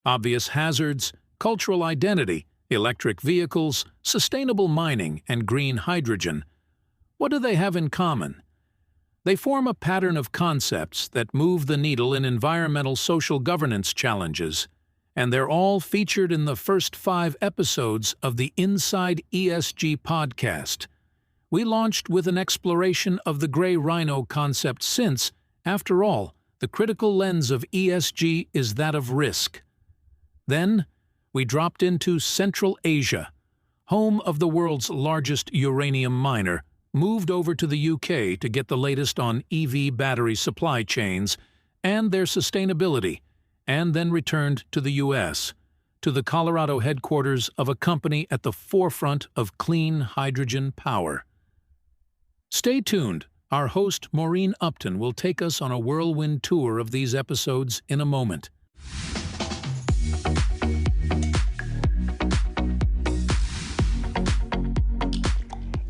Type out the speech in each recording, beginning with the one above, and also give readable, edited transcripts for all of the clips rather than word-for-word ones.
obvious hazards, cultural identity, electric vehicles, sustainable mining, and green hydrogen. What do they have in common? They form a pattern of concepts that move the needle in environmental social governance challenges, and they're all featured in the first 5 episodes of the Inside ESG podcast. We launched with an exploration of the Gray Rhino concept since, after all, the critical lens of ESG is that of risk. Then, we dropped into Central Asia, home of the world's largest uranium miner, moved over to the UK to get the latest on EV battery supply chains and their sustainability, and then returned to the US, to the Colorado headquarters of a company at the forefront of clean hydrogen power. Stay tuned. Our host, Maureen Upton, will take us on a whirlwind tour of these episodes in a moment.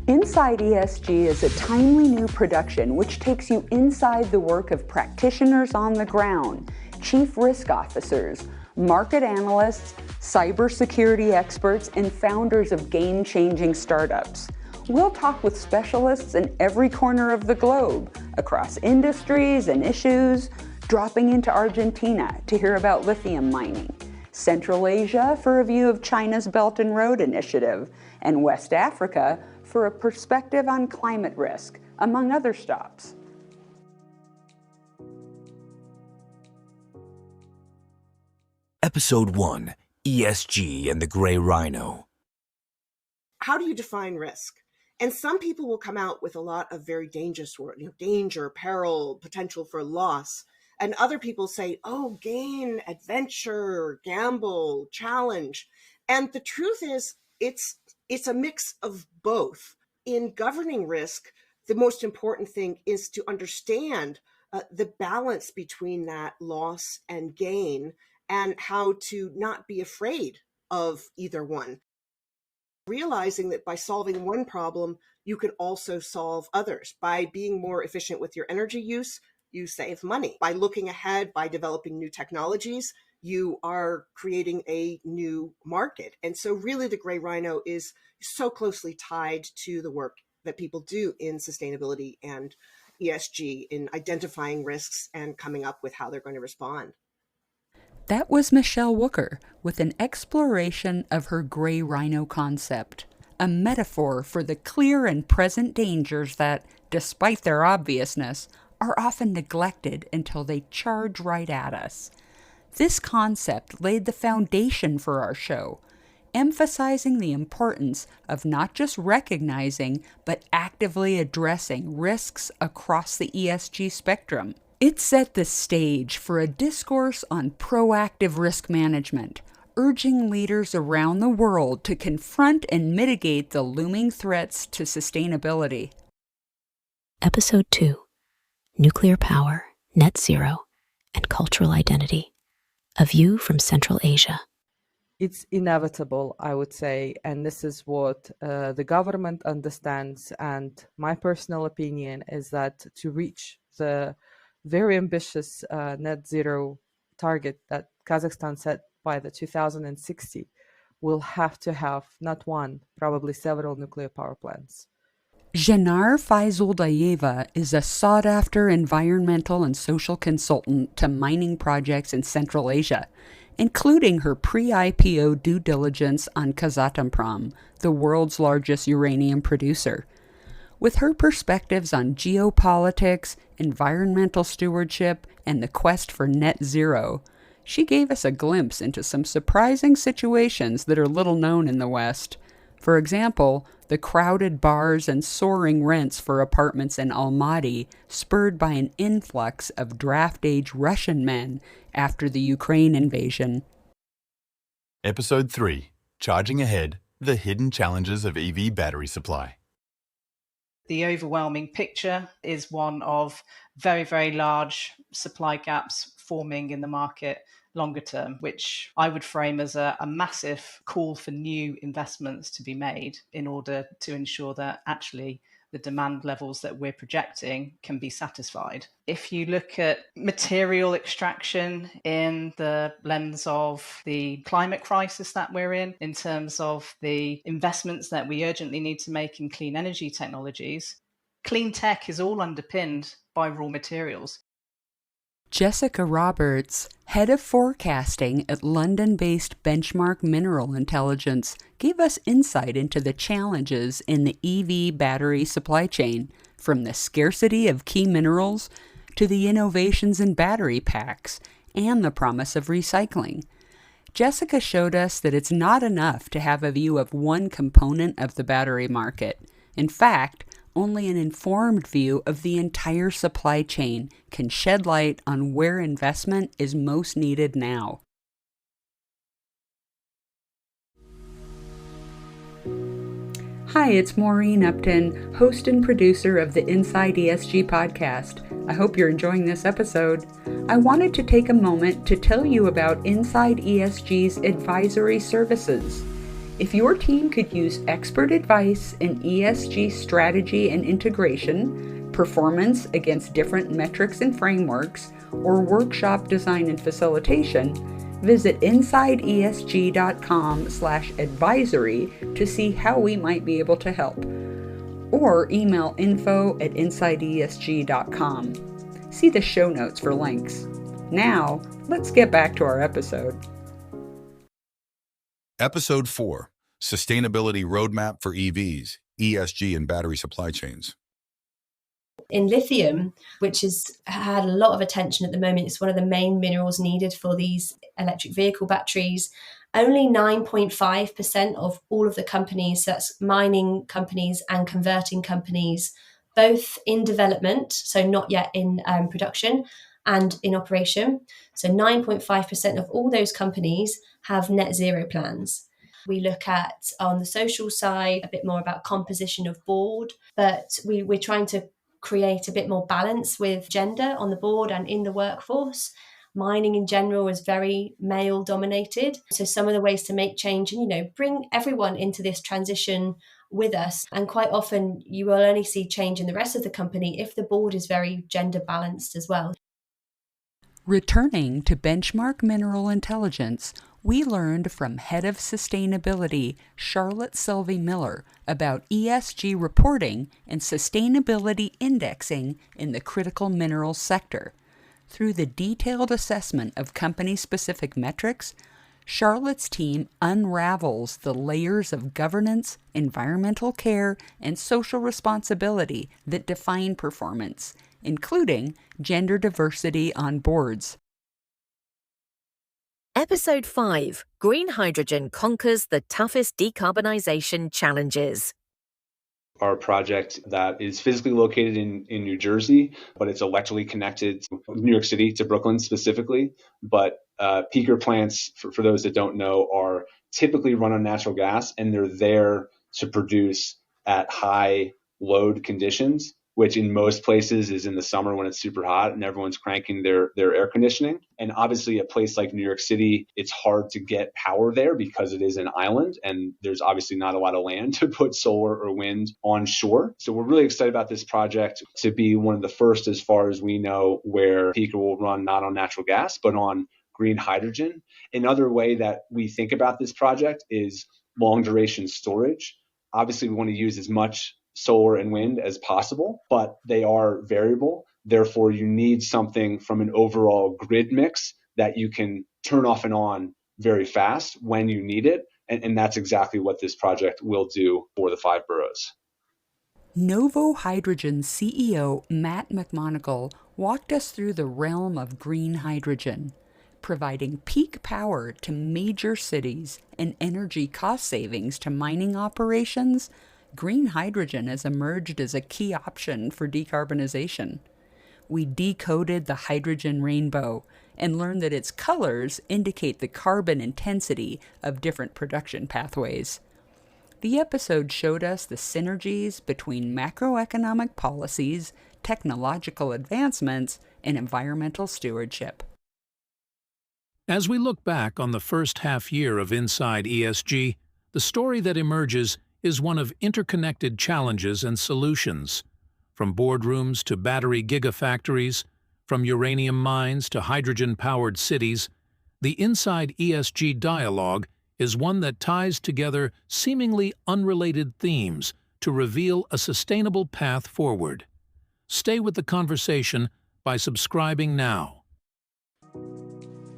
Inside ESG is a timely new production which takes you inside the work of practitioners on the ground, chief risk officers, market analysts, cybersecurity experts, and founders of game-changing startups. We'll talk with specialists in every corner of the globe, across industries and issues, dropping into Argentina to hear about lithium mining, Central Asia for a view of China's Belt and Road Initiative, and West Africa for a perspective on climate risk, among other stops. Episode 1, ESG and the Gray Rhino. How do you define risk? And some people will come out with a lot of very dangerous words, danger, peril, potential for loss. And other people say, oh, gain, adventure, gamble, challenge. And the truth is, it's a mix of both. In governing risk, the most important thing is to understand the balance between that loss and gain and how to not be afraid of either one. Realizing that by solving one problem, you can also solve others. By being more efficient with your energy use, you save money. By looking ahead, by developing new technologies, you are creating a new market. And so really the Gray Rhino is so closely tied to the work that people do in sustainability and ESG in identifying risks and coming up with how they're going to respond. That was Michele Wucker with an exploration of her Gray Rhino concept, a metaphor for the clear and present dangers that, despite their obviousness, are often neglected until they charge right at us. This concept laid the foundation for our show, emphasizing the importance of not just recognizing, but actively addressing risks across the ESG spectrum. It set the stage for a discourse on proactive risk management, urging leaders around the world to confront and mitigate the looming threats to sustainability. Episode 2, Nuclear Power, Net Zero, and Cultural Identity. A View from Central Asia. It's inevitable, I would say, and this is what the government understands. And my personal opinion is that to reach the very ambitious net zero target that Kazakhstan set by the 2060, we'll have to have not one, probably several nuclear power plants. Zhanar Faizuldayeva is a sought-after environmental and social consultant to mining projects in Central Asia, including her pre-IPO due diligence on Kazatomprom, the world's largest uranium producer. With her perspectives on geopolitics, environmental stewardship, and the quest for net zero, she gave us a glimpse into some surprising situations that are little known in the West. For example, the crowded bars and soaring rents for apartments in Almaty, spurred by an influx of draft-age Russian men after the Ukraine invasion. Episode 3, Charging Ahead, the Hidden Challenges of EV Battery Supply. The overwhelming picture is one of very, very large supply gaps forming in the market longer term, which I would frame as a massive call for new investments to be made in order to ensure that actually the demand levels that we're projecting can be satisfied. If you look at material extraction in the lens of the climate crisis that we're in terms of the investments that we urgently need to make in clean energy technologies, clean tech is all underpinned by raw materials. Jessica Roberts, head of forecasting at London-based Benchmark Mineral Intelligence, gave us insight into the challenges in the EV battery supply chain, from the scarcity of key minerals to the innovations in battery packs and the promise of recycling. Jessica showed us that it's not enough to have a view of one component of the battery market. In fact, only an informed view of the entire supply chain can shed light on where investment is most needed now. Hi, it's Maureen Upton, host and producer of the Inside ESG podcast. I hope you're enjoying this episode. I wanted to take a moment to tell you about Inside ESG's advisory services. If your team could use expert advice in ESG strategy and integration, performance against different metrics and frameworks, or workshop design and facilitation, visit insideesg.com/advisory to see how we might be able to help. Or email info@insideesg.com. See the show notes for links. Now, let's get back to our episode. Episode 4, Sustainability Roadmap for EVs, ESG and Battery Supply Chains. In lithium, which has had a lot of attention at the moment, it's one of the main minerals needed for these electric vehicle batteries. Only 9.5% of all of the companies, that's mining companies and converting companies, both in development, so not yet in production, and in operation. So 9.5% of all those companies have net zero plans. We look at, on the social side, a bit more about composition of board, but we're trying to create a bit more balance with gender on the board and in the workforce. Mining in general is very male dominated. So some of the ways to make change and, bring everyone into this transition with us. And quite often you will only see change in the rest of the company if the board is very gender balanced as well. Returning to Benchmark Mineral Intelligence, we learned from Head of Sustainability Charlotte Sylvie Miller about ESG reporting and sustainability indexing in the critical minerals sector. Through the detailed assessment of company-specific metrics, Charlotte's team unravels the layers of governance, environmental care, and social responsibility that define performance, including gender diversity on boards. Episode 5, Green Hydrogen Conquers the Toughest Decarbonisation Challenges. Our project that is physically located in New Jersey, but it's electrically connected to New York City, to Brooklyn specifically. But peaker plants, for those that don't know, are typically run on natural gas, and they're there to produce at high load conditions, which in most places is in the summer when it's super hot and everyone's cranking their air conditioning. And obviously a place like New York City, it's hard to get power there because it is an island and there's obviously not a lot of land to put solar or wind on shore. So we're really excited about this project to be one of the first, as far as we know, where peaker will run not on natural gas, but on green hydrogen. Another way that we think about this project is long duration storage. Obviously we want to use as much solar and wind as possible, but they are variable. Therefore, you need something from an overall grid mix that you can turn off and on very fast when you need it. And that's exactly what this project will do for the 5 boroughs. Novo Hydrogen CEO Matt McMonagle walked us through the realm of green hydrogen, providing peak power to major cities and energy cost savings to mining operations. Green hydrogen has emerged as a key option for decarbonization. We decoded the hydrogen rainbow and learned that its colors indicate the carbon intensity of different production pathways. The episode showed us the synergies between macroeconomic policies, technological advancements, and environmental stewardship. As we look back on the first half year of Inside ESG, the story that emerges is one of interconnected challenges and solutions. From boardrooms to battery gigafactories, from uranium mines to hydrogen-powered cities, the Inside ESG dialogue is one that ties together seemingly unrelated themes to reveal a sustainable path forward. Stay with the conversation by subscribing now.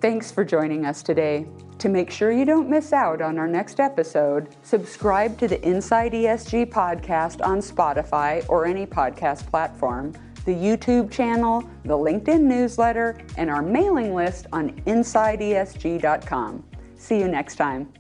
Thanks for joining us today. To make sure you don't miss out on our next episode, subscribe to the Inside ESG podcast on Spotify or any podcast platform, the YouTube channel, the LinkedIn newsletter, and our mailing list on InsideESG.com. See you next time.